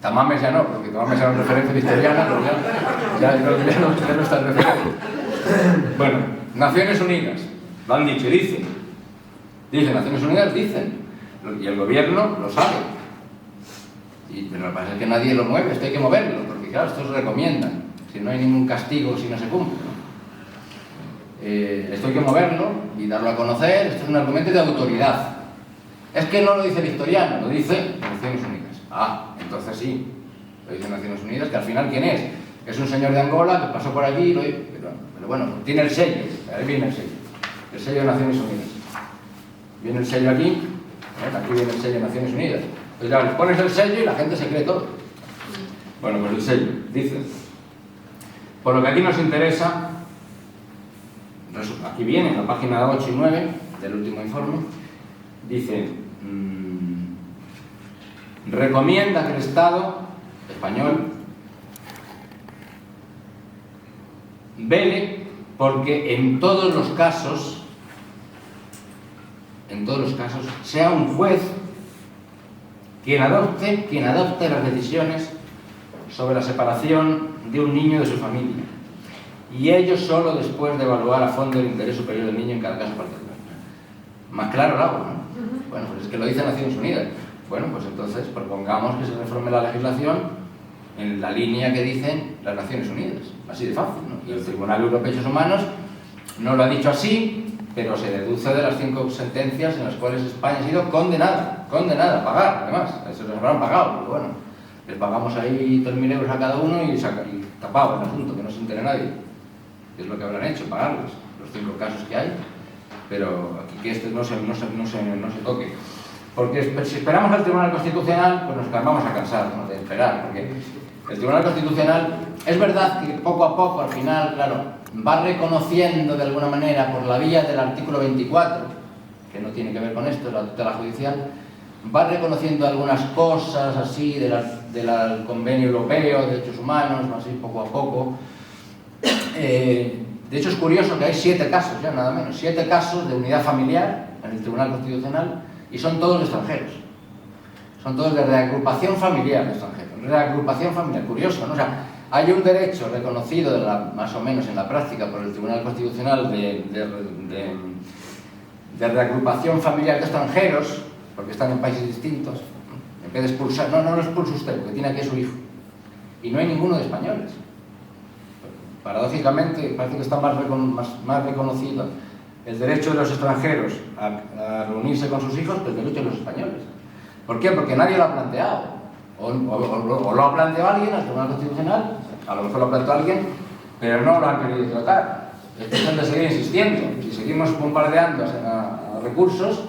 Tamames ya no, porque Tamames era un referente victoriano, pero ya no está el referente. Bueno, Naciones Unidas. Lo han dicho, dicen. Naciones Unidas dicen. Y el gobierno lo sabe. Pero lo que pasa es que nadie lo mueve, esto hay que moverlo, porque claro, estos recomiendan. Si no hay ningún castigo, si no se cumple, ¿no? Esto hay que moverlo y darlo a conocer. Esto es un argumento de autoridad. Es que no lo dice Victoriano, lo dice Naciones Unidas. Entonces sí, lo dice Naciones Unidas, que al final ¿quién es? Es un señor de Angola que pasó por allí, pero bueno, tiene el sello, ahí viene el sello de Naciones Unidas. Viene el sello aquí viene el sello de Naciones Unidas. Pues ya les pones el sello y la gente se cree todo. Bueno, pues el sello, dice. Por lo que aquí nos interesa, aquí viene en la página 8 y 9 del último informe, dice, recomienda que el Estado español vele porque en todos los casos sea un juez quien adopte las decisiones sobre la separación de un niño de su familia, y ello solo después de evaluar a fondo el interés superior del niño en cada caso particular. Más claro lo hago, ¿no? Bueno, pues es que lo dice Naciones Unidas. Bueno, pues entonces propongamos que se reforme la legislación en la línea que dicen las Naciones Unidas. Así de fácil, ¿no? Y el Tribunal Europeo de Derechos Humanos no lo ha dicho así, pero se deduce de las 5 sentencias en las cuales España ha sido condenada a pagar, además. Eso les habrán pagado, pero bueno, les pagamos ahí 3.000 euros a cada uno y tapado el asunto, que no se entere nadie. Es lo que habrán hecho, pagarles los 5 casos que hay, pero aquí que este no se toque. Porque si esperamos al Tribunal Constitucional, pues nos vamos a cansar, ¿no?, de esperar, porque el Tribunal Constitucional, es verdad que poco a poco, al final, claro, va reconociendo de alguna manera, por la vía del artículo 24, que no tiene que ver con esto, la tutela judicial, va reconociendo algunas cosas así del Convenio Europeo de Derechos Humanos, así poco a poco. De hecho, es curioso que hay 7 casos, ya nada menos, 7 casos de unidad familiar en el Tribunal Constitucional, y son todos de extranjeros. Son todos de reagrupación familiar de extranjeros. Reagrupación familiar, curioso, ¿no? O sea, hay un derecho reconocido más o menos en la práctica por el Tribunal Constitucional de reagrupación familiar de extranjeros, porque están en países distintos, en vez de expulsar, no lo expulsa usted, porque tiene aquí a su hijo. Y no hay ninguno de españoles. Paradójicamente, parece que está más reconocido el derecho de los extranjeros a reunirse con sus hijos que el derecho de los españoles. ¿Por qué? Porque nadie lo ha planteado. O lo ha planteado alguien al Tribunal Constitucional, a lo mejor lo ha planteado alguien, pero no lo han querido tratar. Es cuestión de seguir insistiendo. Si seguimos bombardeando a recursos,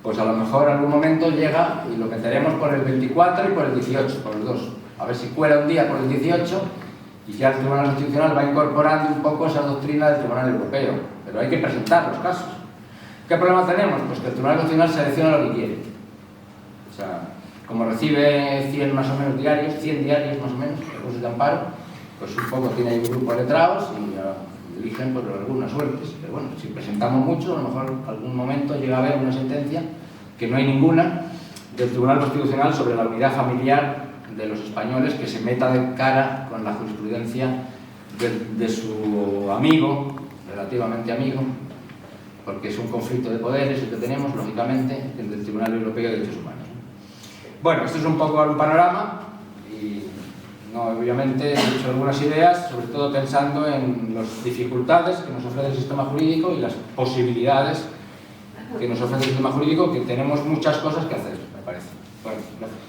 pues a lo mejor en algún momento llega y lo meteremos por el 24 y por el 18, por los dos. A ver si cuela un día por el 18 y ya el Tribunal Constitucional va incorporando un poco esa doctrina del Tribunal Europeo. Pero hay que presentar los casos. ¿Qué problema tenemos? Pues que el Tribunal Constitucional selecciona lo que quiere. O sea, como recibe 100 más o menos diarios, 100 diarios más o menos, recursos de amparo, pues un poco tiene ahí un grupo de letrados y eligen por algunas suertes. Pero bueno, si presentamos mucho, a lo mejor en algún momento llega a haber una sentencia, que no hay ninguna, del Tribunal Constitucional sobre la unidad familiar de los españoles que se meta de cara con la jurisprudencia de su amigo, relativamente amigo, porque es un conflicto de poderes el que tenemos, lógicamente, el del Tribunal Europeo de Derechos Humanos. Bueno, esto es un poco un panorama y obviamente he dicho algunas ideas, sobre todo pensando en las dificultades que nos ofrece el sistema jurídico y las posibilidades que nos ofrece el sistema jurídico, que tenemos muchas cosas que hacer, me parece. Bueno, gracias.